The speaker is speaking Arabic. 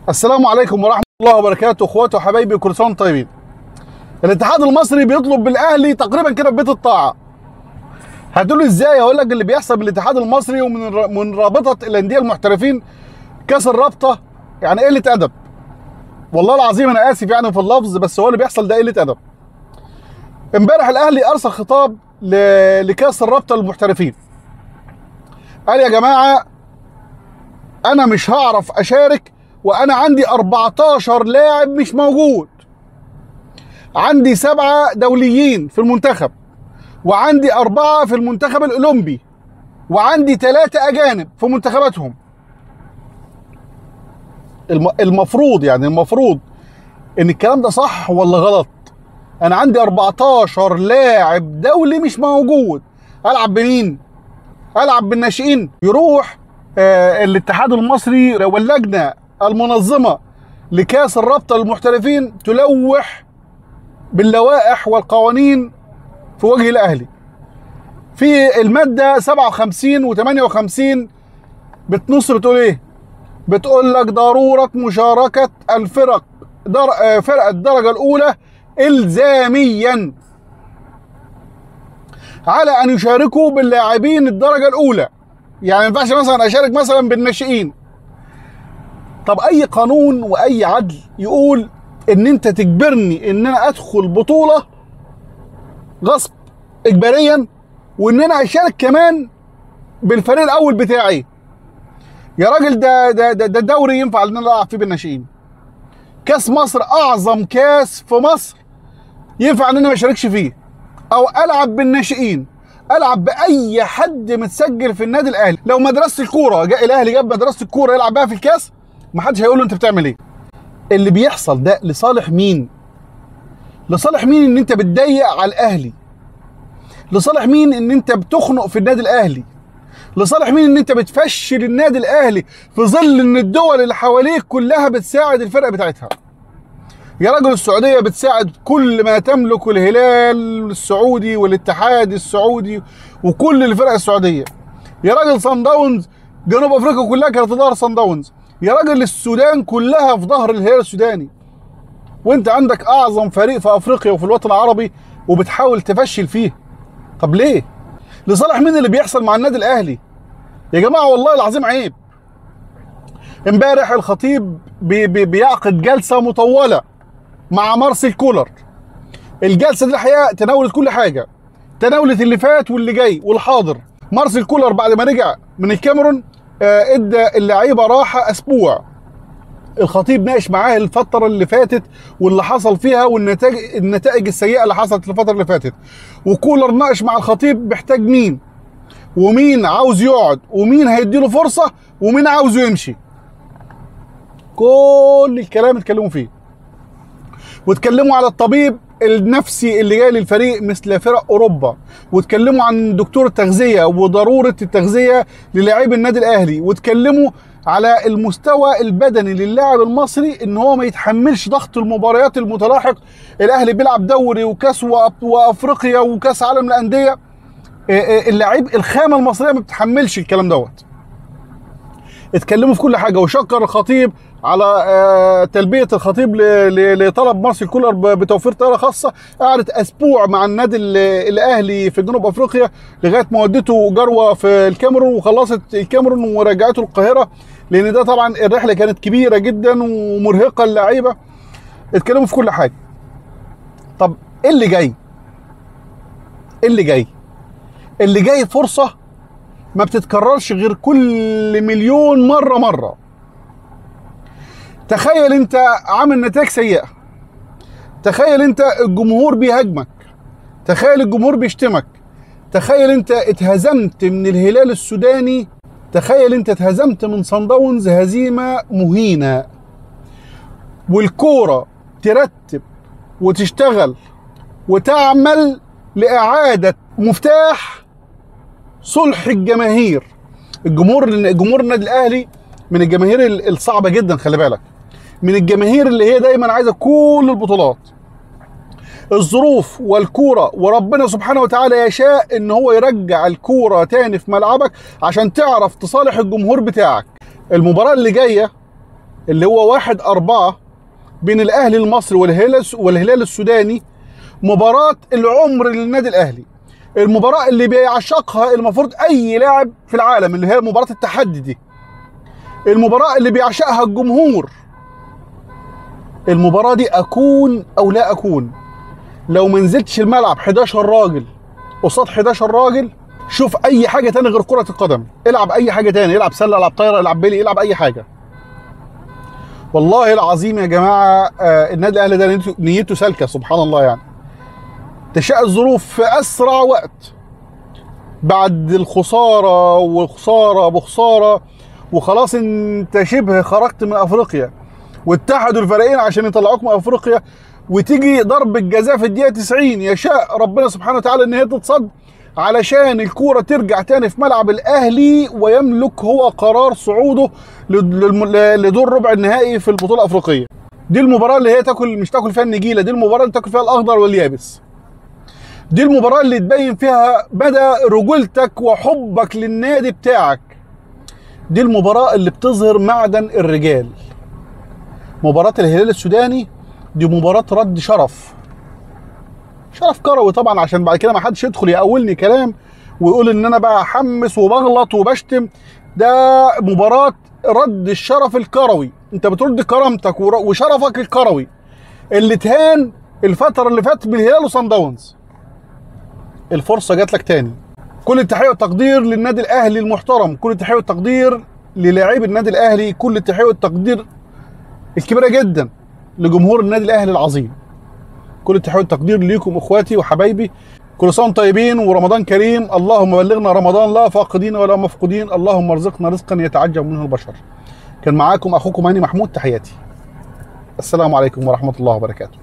السلام عليكم ورحمة الله وبركاته، اخواتي وحبايبي، كل سنة وانتم طيبين. الاتحاد المصري بيطلب بالاهلي تقريبا كده في بيت الطاعة. هتقولوا ازاي؟ هقول لك اللي بيحصل بالاتحاد المصري ومن رابطة الاندية المحترفين كاس الرابطة يعني قلة ادب. والله العظيم انا اسف يعني في اللفظ، بس هو اللي بيحصل ده قلة ادب. امبارح الاهلي ارسل خطاب لكاس الرابطة للمحترفين. قال يا جماعة انا مش هعرف اشارك وانا عندي 14 لاعب مش موجود. عندي 7 دوليين في المنتخب، وعندي 4 في المنتخب الاولمبي، وعندي 3 اجانب في منتخباتهم. المفروض ان الكلام ده صح ولا غلط؟ انا عندي 14 لاعب دولي مش موجود، العب بمين؟ العب بالناشئين؟ يروح الاتحاد المصري واللجنه المنظمه لكاس الرابطه للمحترفين تلوح باللوائح والقوانين في وجه الاهلي. في الماده 57 و58 بتقول ايه؟ بتقول لك ضروره مشاركه الفرق فرق الدرجه الاولى الزاميا على ان يشاركوا باللاعبين الدرجه الاولى. يعني ما ينفعش مثلا اشارك مثلا بالناشئين. طب اي قانون واي عدل يقول ان انت تجبرني ان انا ادخل بطوله غصب اجباريا، وان انا اشارك كمان بالفريق الاول بتاعي؟ يا راجل ده دوري ينفع ان انا العب فيه بالناشئين. كاس مصر اعظم كاس في مصر ينفع ان انا ما اشاركش فيه او العب بالناشئين؟ العب باي حد متسجل في النادي الاهلي. لو مدرسه الكوره الاهلي جاب مدرسه الكوره يلعب بها في الكاس، محدش هيقول له انت بتعمل ايه. اللي بيحصل ده لصالح مين؟ لصالح مين ان انت بتضيق على الاهلي؟ لصالح مين ان انت بتخنق في النادي الاهلي؟ لصالح مين ان انت بتفشل النادي الاهلي في ظل ان الدول اللي حواليك كلها بتساعد الفرق بتاعتها؟ يا راجل السعوديه بتساعد كل ما تملك الهلال السعودي والاتحاد السعودي وكل الفرق السعوديه. يا راجل صن داونز جنوب افريقيا كلها كانت في ظهر صن داونز. يا راجل السودان كلها في ظهر الهلال السوداني. وانت عندك اعظم فريق في افريقيا وفي الوطن العربي وبتحاول تفشل فيه. طب ليه؟ لصالح مين اللي بيحصل مع النادي الاهلي؟ يا جماعه والله العظيم عيب. امبارح الخطيب بيعقد جلسه مطوله مع مارسيل كولر. الجلسه دي الحقيقه تناولت كل حاجه، تناولت اللي فات واللي جاي والحاضر. مارسيل كولر بعد ما رجع من الكاميرون ادى اللعيبه راحه اسبوع. الخطيب ناقش معاه الفتره اللي فاتت واللي حصل فيها والنتائج السيئه اللي حصلت الفتره اللي فاتت. وكولر ناقش مع الخطيب محتاج مين، ومين عاوز يقعد، ومين هيديله فرصه، ومين عاوزه يمشي. كل الكلام اتكلموا فيه، واتكلموا على الطبيب النفسي اللي جاي للفريق مثل فرق اوروبا، واتكلموا عن دكتور التغذيه وضروره التغذيه للاعبي النادي الاهلي، واتكلموا على المستوى البدني للاعب المصري ان هو ما يتحملش ضغط المباريات المتلاحق. الاهلي بيلعب دوري وكاس وافريقيا وكاس عالم الانديه. اللاعب الخامه المصريه ما بتتحملش الكلام دوت. اتكلموا في كل حاجه، وشكر الخطيب على تلبيه الخطيب لطلب مارسيل كولر بتوفير طياره خاصه. قعدت اسبوع مع النادي الاهلي في جنوب افريقيا لغايه ما ودته جروه في الكاميرون، وخلصت الكاميرون ورجعته القاهره، لان ده طبعا الرحله كانت كبيره جدا ومرهقه للعيبه. اتكلموا في كل حاجه. طب ايه اللي جاي؟ اللي جاي فرصه ما بتتكررش غير كل مليون مره. تخيل انت عامل نتائج سيئه، تخيل انت الجمهور بيهاجمك، تخيل الجمهور بيشتمك، تخيل انت اتهزمت من الهلال السوداني، تخيل انت اتهزمت من صن داونز هزيمه مهينه، والكوره ترتب وتشتغل وتعمل لاعاده مفتاح صلح الجماهير. جمهور النادي الاهلي من الجماهير الصعبه جدا، خلي بالك، من الجماهير اللي هي دايما عايزه كل البطولات. الظروف والكوره وربنا سبحانه وتعالى يشاء ان هو يرجع الكوره تاني في ملعبك عشان تعرف تصالح الجمهور بتاعك. المباراه اللي جايه اللي هو 1-4 بين الاهلي المصري والهلال السوداني، مباراة العمر للنادي الاهلي، المباراة اللي بيعشقها المفروض اي لاعب في العالم، اللي هي مباراة التحدي دي، المباراة اللي بيعشقها الجمهور. المباراة دي اكون او لا اكون، لو ما نزلتش الملعب 11 راجل قصاد 11 راجل، شوف اي حاجة تاني غير كرة القدم، العب اي حاجة تاني، العب سلة، العب طايرة، العب بيلي، العب اي حاجة. والله العظيم يا جماعة النادي الاهلي ده نيته سالكة سبحان الله. يعني تشاء الظروف في اسرع وقت بعد الخسارة وخسارة بخسارة، وخلاص انت شبه خرجت من افريقيا واتحدوا الفريقين عشان يطلعوك من افريقيا، وتيجي ضربة جزاء في الدقيقة 90 يشاء ربنا سبحانه وتعالى ان هي تتصد علشان الكورة ترجع تاني في ملعب الاهلي ويملك هو قرار صعوده لدور ربع النهائي في البطولة الافريقية. دي المباراة اللي هي مش تاكل فيها النجيلة، دي المباراة اللي تاكل فيها الاخضر واليابس، دي المباراة اللي تبين فيها مدى رجولتك وحبك للنادي بتاعك، دي المباراة اللي بتظهر معدن الرجال. مباراة الهلال السوداني دي مباراة رد شرف كروي طبعا، عشان بعد كده ما حدش يدخل يقولني كلام ويقول ان انا بحمس وبغلط وبشتم. ده مباراة رد الشرف الكروي، انت بترد كرامتك وشرفك الكروي اللي اتهان الفترة اللي فاتت بالهلال وصن داونز. الفرصة جات لك تاني. كل التحية والتقدير للنادي الاهلي المحترم، كل التحية والتقدير للاعبي النادي الاهلي، كل التحية والتقدير الكبيرة جدا لجمهور النادي الاهلي العظيم، كل التحية والتقدير ليكم اخواتي وحبايبي. كل سنة وانتم طيبين ورمضان كريم. اللهم بلغنا رمضان لا فاقدين ولا مفقودين، اللهم ارزقنا رزقا يتعجب منه البشر. كان معاكم اخوكم هاني محمود، تحياتي، السلام عليكم ورحمة الله وبركاته.